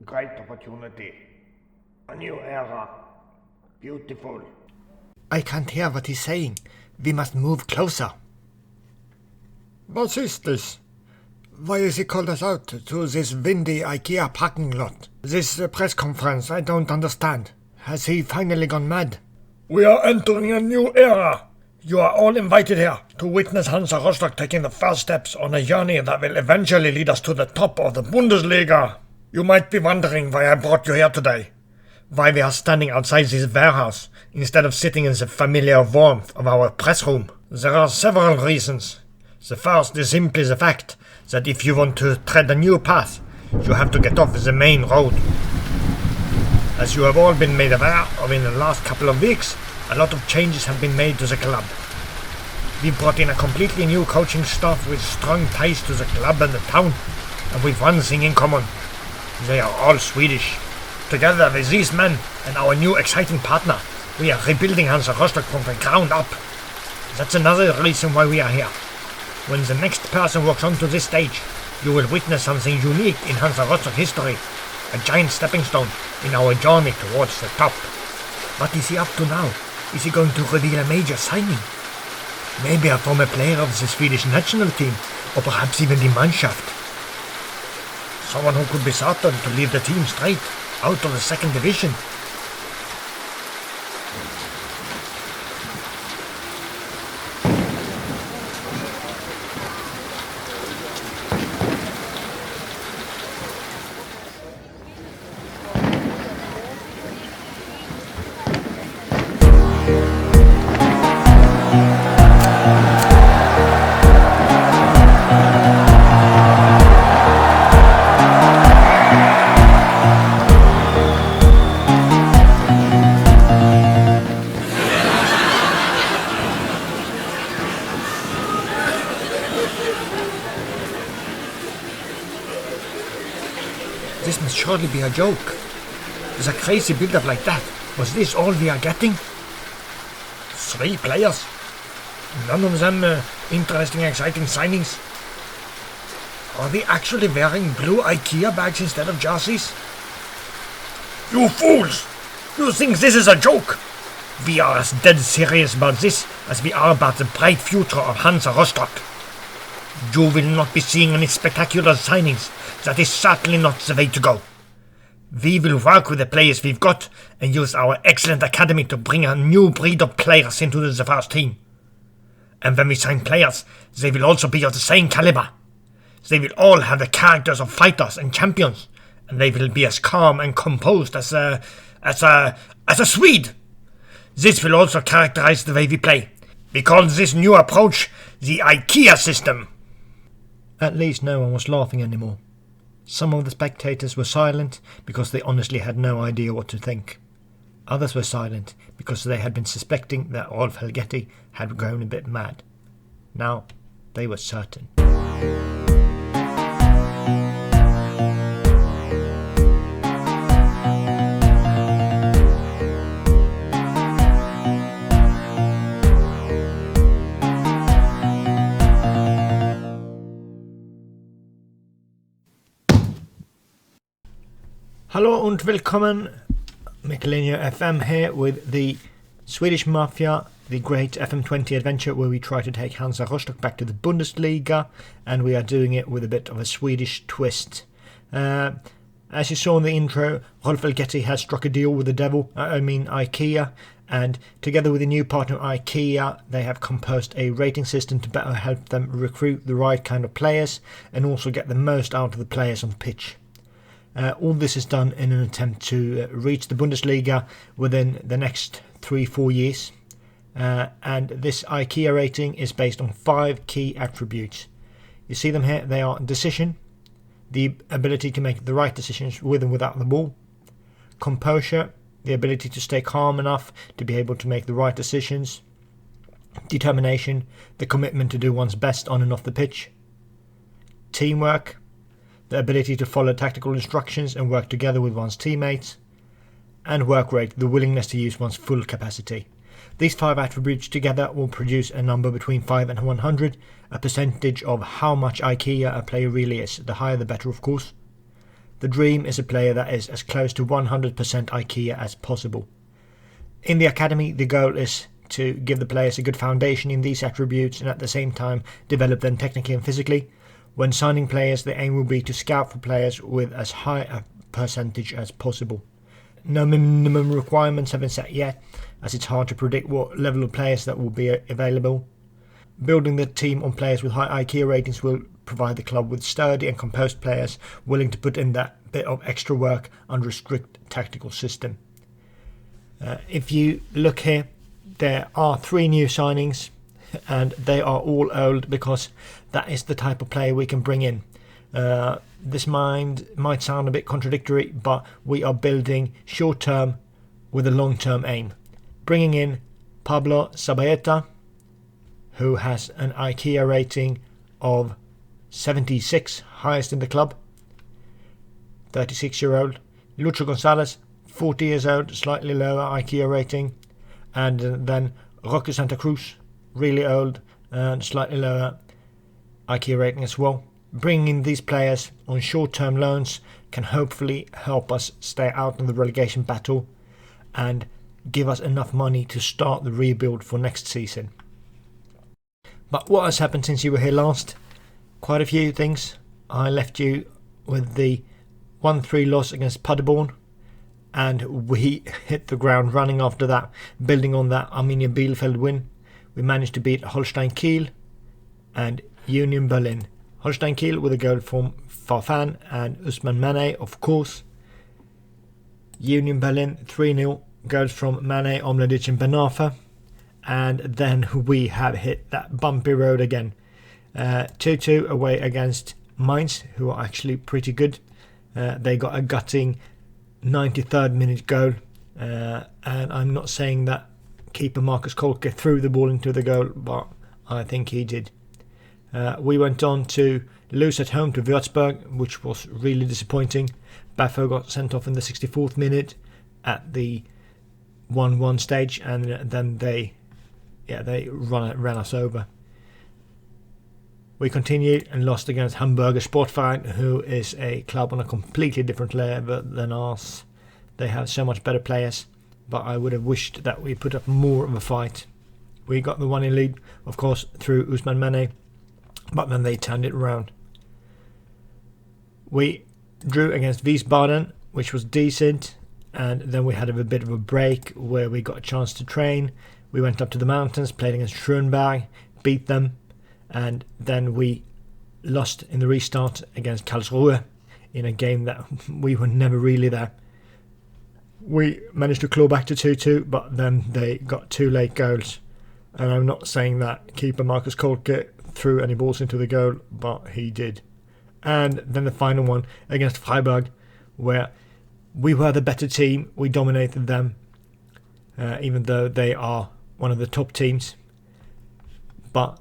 Great opportunity. A new era. Beautiful. I can't hear what he's saying. We must move closer. What is this? Why has he called us out to this windy IKEA parking lot? This press conference, I don't understand. Has he finally gone mad? We are entering a new era. You are all invited here to witness Hansa Rostock taking the first steps on a journey that will eventually lead us to the top of the Bundesliga. You might be wondering why I brought you here today. Why we are standing outside this warehouse instead of sitting in the familiar warmth of our press room. There are several reasons. The first is simply the fact that if you want to tread a new path, you have to get off the main road. As you have all been made aware of in the last couple of weeks, a lot of changes have been made to the club. We brought in a completely new coaching staff with strong ties to the club and the town, and with one thing in common. They are all Swedish. Together with these men and our new exciting partner, we are rebuilding Hansa Rostock from the ground up. That's another reason why we are here. When the next person walks onto this stage, you will witness something unique in Hansa Rostock history, a giant stepping stone in our journey towards the top. What is he up to now? Is he going to reveal a major signing? Maybe a former player of the Swedish national team, or perhaps even the Mannschaft. Someone who could be certain to lead the team straight out of the second division. This must surely be a joke. With a crazy build-up like that, was this all we are getting? 3 players? None of them interesting, exciting signings? Are they actually wearing blue IKEA bags instead of jerseys? You fools! You think this is a joke? We are as dead serious about this as we are about the bright future of Hansa Rostock. You will not be seeing any spectacular signings. That is certainly not the way to go. We will work with the players we've got and use our excellent academy to bring a new breed of players into the first team. And when we sign players, they will also be of the same caliber. They will all have the characters of fighters and champions, and they will be as calm and composed as a Swede. This will also characterize the way we play. We call this new approach the IKEA system. At least no one was laughing anymore. Some of the spectators were silent because they honestly had no idea what to think. Others were silent because they had been suspecting that Rolf Helgetti had gone a bit mad. Now they were certain. Hallo und willkommen, Michelino FM here with the Swedish Mafia, the great FM20 adventure where we try to take Hansa Rostock back to the Bundesliga, and we are doing it with a bit of a Swedish twist. As you saw in the intro, Rolf Helgetti has struck a deal with the devil, IKEA, and together with the new partner IKEA, they have composed a rating system to better help them recruit the right kind of players and also get the most out of the players on the pitch. All this is done in an attempt to reach the Bundesliga within the next 3-4 years. And this IKEA rating is based on 5 key attributes. You see them here. They are decision, the ability to make the right decisions with and without the ball. Composure, the ability to stay calm enough to be able to make the right decisions. Determination, the commitment to do one's best on and off the pitch. Teamwork, the ability to follow tactical instructions and work together with one's teammates. And work rate, the willingness to use one's full capacity. These 5 attributes together will produce a number between 5 and 100, a percentage of how much IKEA a player really is. The higher the better, of course. The dream is a player that is as close to 100% IKEA as possible. In the academy, the goal is to give the players a good foundation in these attributes and at the same time develop them technically and physically. When signing players, the aim will be to scout for players with as high a percentage as possible. No minimum requirements have been set yet, as it's hard to predict what level of players that will be available. Building the team on players with high IKEA ratings will provide the club with sturdy and composed players willing to put in that bit of extra work under a strict tactical system. If you look here, there are 3 new signings, and they are all old because that is the type of player we can bring in. This might sound a bit contradictory, but we are building short term with a long term aim. Bringing in Pablo Zabaleta, who has an IKEA rating of 76, highest in the club. 36-year-old. Lucho Gonzalez, 40 years old, slightly lower IKEA rating. And then Roque Santa Cruz, really old and slightly lower IKEA rating as well. Bringing these players on short-term loans can hopefully help us stay out of the relegation battle and give us enough money to start the rebuild for next season. But what has happened since you were here last? Quite a few things. I left you with the 1-3 loss against Paderborn, and we hit the ground running after that, building on that Arminia Bielefeld win. We managed to beat Holstein Kiel and Union Berlin. Holstein Kiel with a goal from Farfan and Usman Mane, of course. Union Berlin 3-0, goals from Mane, Omladic and Benafa. And then we have hit that bumpy road again. 2-2 away against Mainz, who are actually pretty good. They got a gutting 93rd minute goal. And I'm not saying that keeper Marcus Kolke threw the ball into the goal, but I think he did. We went on to lose at home to Würzburg, which was really disappointing. Baffo got sent off in the 64th minute at the 1-1 stage, and then they ran us over. We continued and lost against Hamburger Sportverein, who is a club on a completely different level than us. They have so much better players, but I would have wished that we put up more of a fight. We got the 1-0 lead, of course, through Usman Mane, but then they turned it around. We drew against Wiesbaden, which was decent, and then we had a bit of a break where we got a chance to train. We went up to the mountains, played against Nürnberg, beat them, and then we lost in the restart against Karlsruhe in a game that we were never really there. We managed to claw back to 2-2, but then they got 2 late goals. And I'm not saying that keeper Marcus Kolke threw any balls into the goal, but he did. And then the final one against Freiburg, where we were the better team. We dominated them, even though they are one of the top teams. But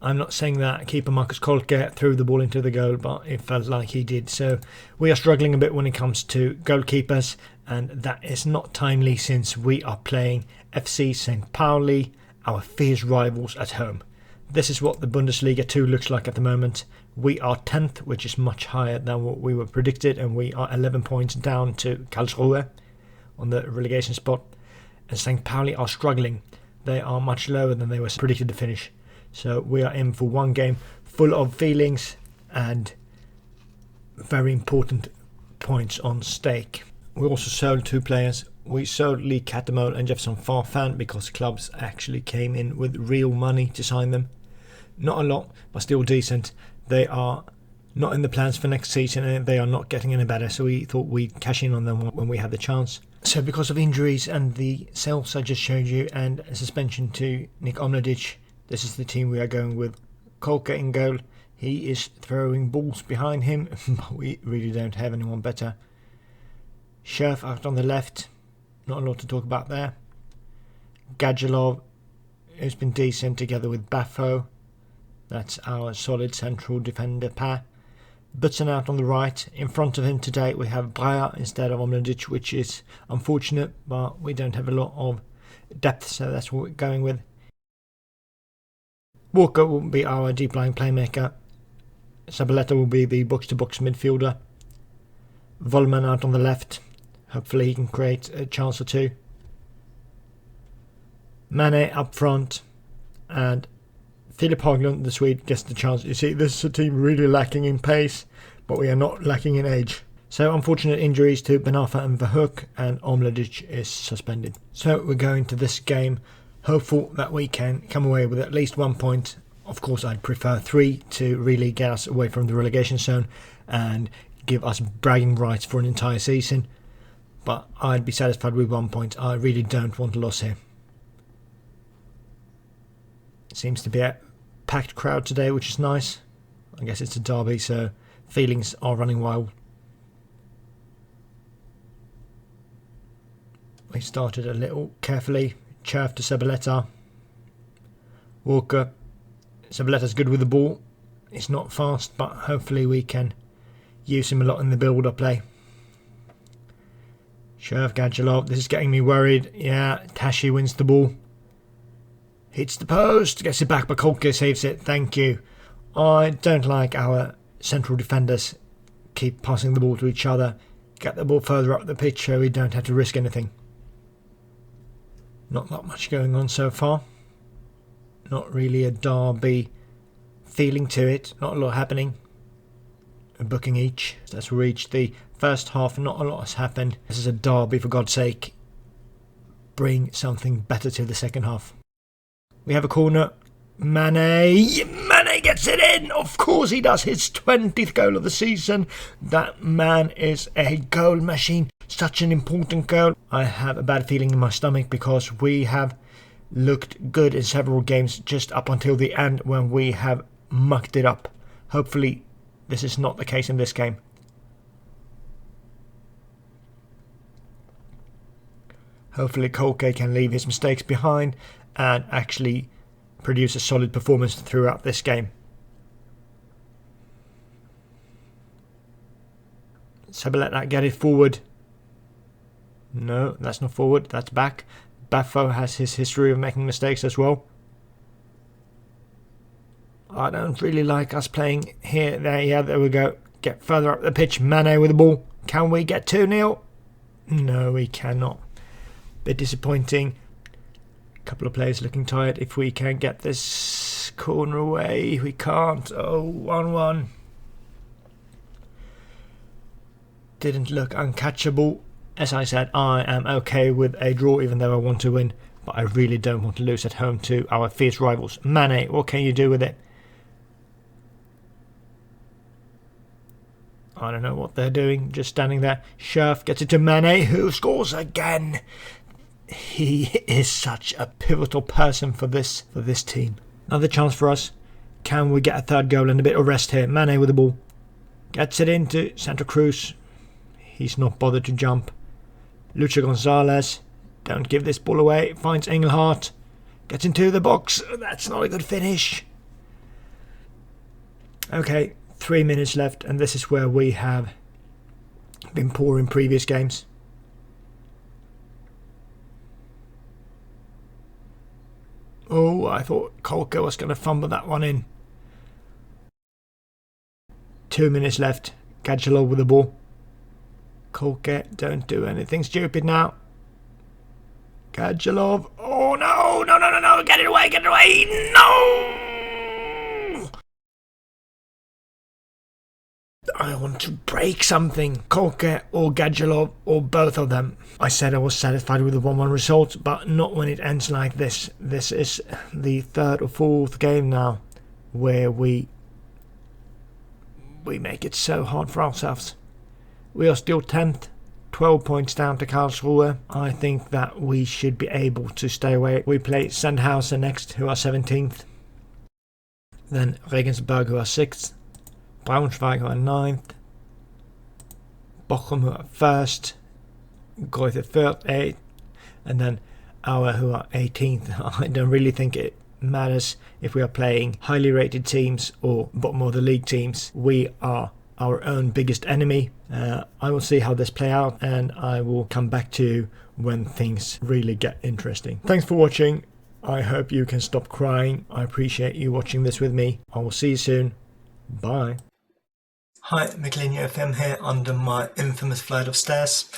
I'm not saying that keeper Marcus Kolke threw the ball into the goal, but it felt like he did. So we are struggling a bit when it comes to goalkeepers, and that is not timely since we are playing FC St. Pauli, our fierce rivals, at home. This is what the Bundesliga 2 looks like at the moment. We are 10th, which is much higher than what we were predicted, and we are 11 points down to Karlsruhe on the relegation spot. And St. Pauli are struggling. They are much lower than they were predicted to finish. So we are in for one game full of feelings and very important points on stake. We also sold 2 players. We sold Lee Catamol and Jefferson Farfan because clubs actually came in with real money to sign them. Not a lot, but still decent. They are not in the plans for next season, and they are not getting any better, so we thought we'd cash in on them when we had the chance. So because of injuries and the sales I just showed you and a suspension to Nick Omladic, this is the team we are going with. Kolke in goal. He is throwing balls behind him, but we really don't have anyone better. Scherf out on the left. Not a lot to talk about there. Gadjalov, who's been decent, together with Baffo. That's our solid central defender pair. Butson out on the right. In front of him today we have Breyer instead of Omladic, which is unfortunate, but we don't have a lot of depth, so that's what we're going with. Walker will be our deep-lying playmaker. Zabaleta will be the box-to-box midfielder. Volman out on the left. Hopefully he can create a chance or two. Mane up front. And Filip Haglund, the Swede, gets the chance. You see, this is a team really lacking in pace, but we are not lacking in age. So unfortunate injuries to Benafa and Verhoek, and Omladic is suspended. So we're going to this game hopeful that we can come away with at least 1 point. Of course, I'd prefer 3 to really get us away from the relegation zone and give us bragging rights for an entire season. But I'd be satisfied with 1 point. I really don't want a loss here. It seems to be a packed crowd today, which is nice. I guess it's a derby, so feelings are running wild. We started a little carefully. Cherf to Zabaleta. Walker. Zabaleta's good with the ball. He's not fast, but hopefully we can use him a lot in the build-up play. Cherf, Gadjalov. This is getting me worried. Yeah, Tashi wins the ball. Hits the post. Gets it back, but Kolke saves it. Thank you. I don't like our central defenders keep passing the ball to each other. Get the ball further up the pitch so we don't have to risk anything. Not that much going on so far. Not really a derby feeling to it. Not a lot happening. A booking each. Let's reach the first half. Not a lot has happened. This is a derby, for God's sake. Bring something better to the second half. We have a corner. Mane gets it in. Of course he does. His 20th goal of the season. That man is a goal machine. Such an important goal. I have a bad feeling in my stomach because we have looked good in several games just up until the end when we have mucked it up. Hopefully this is not the case in this game. Hopefully Kolke can leave his mistakes behind and actually produce a solid performance throughout this game. Zabaleta get it forward. No, that's not forward, that's back. Baffo has his history of making mistakes as well. I don't really like us playing here. There we go. Get further up the pitch. Mane with the ball. Can we get 2-0? No, we cannot. Bit disappointing. Couple of players looking tired. If we can get this corner away, we can't. Oh, 1-1. Didn't look uncatchable. As I said, I am okay with a draw even though I want to win, but I really don't want to lose at home to our fierce rivals. Mane, what can you do with it? I don't know what they're doing, just standing there. Cherf gets it to Mane, who scores again. He is such a pivotal person for this team. Another chance for us. Can we get a third goal and a bit of rest here? Mane with the ball. Gets it into Santa Cruz. He's not bothered to jump. Lucha Gonzalez. Don't give this ball away. Finds Engelhardt. Gets into the box. That's not a good finish. Okay, 3 minutes left, and this is where we have been poor in previous games. Oh, I thought Kolke was going to fumble that one in. 2 minutes left. Gadjalov with the ball. Kolke, don't do anything stupid now. Gadjalov. Oh no, no. Get it away, no! I want to break something. Kolke or Gadjalov or both of them. I said I was satisfied with the 1-1 result, but not when it ends like this. This is the third or fourth game now where we make it so hard for ourselves. We are still 10th, 12 points down to Karlsruhe. I think that we should be able to stay away. We play Sandhausen next, who are 17th. Then Regensburg, who are 6th. Braunschweig, who are 9th. Bochum, who are 1st. Greuther 3rd, 8th. And then Aue, who are 18th. I don't really think it matters if we are playing highly rated teams or bottom of the league teams. We are our own biggest enemy. I will see how this play out, and I will come back to you when things really get interesting. Thanks for watching. I hope you can stop crying. I appreciate you watching this with me. I will see you soon. Bye. Hi, Michelinho FM here under my infamous flight of stairs.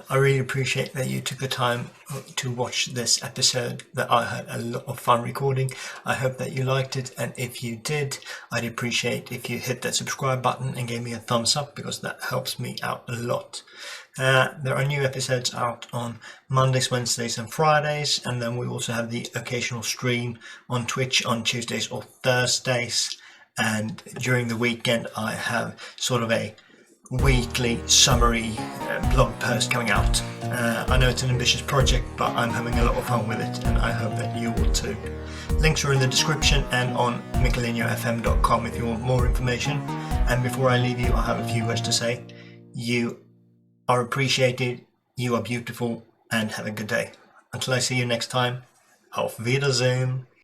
I really appreciate that you took the time to watch this episode that I had a lot of fun recording. I hope that you liked it, and if you did, I'd appreciate if you hit that subscribe button and gave me a thumbs up, because that helps me out a lot. There are new episodes out on Mondays, Wednesdays and Fridays, and then we also have the occasional stream on Twitch on Tuesdays or Thursdays. And during the weekend I have sort of a weekly summary blog post coming out. I know it's an ambitious project, but I'm having a lot of fun with it, and I hope that you will too. Links are in the description and on michelinhofm.com if you want more information. And before I leave you, I have a few words to say. You are appreciated, you are beautiful, and have a good day. Until I see you next time, auf Wiedersehen.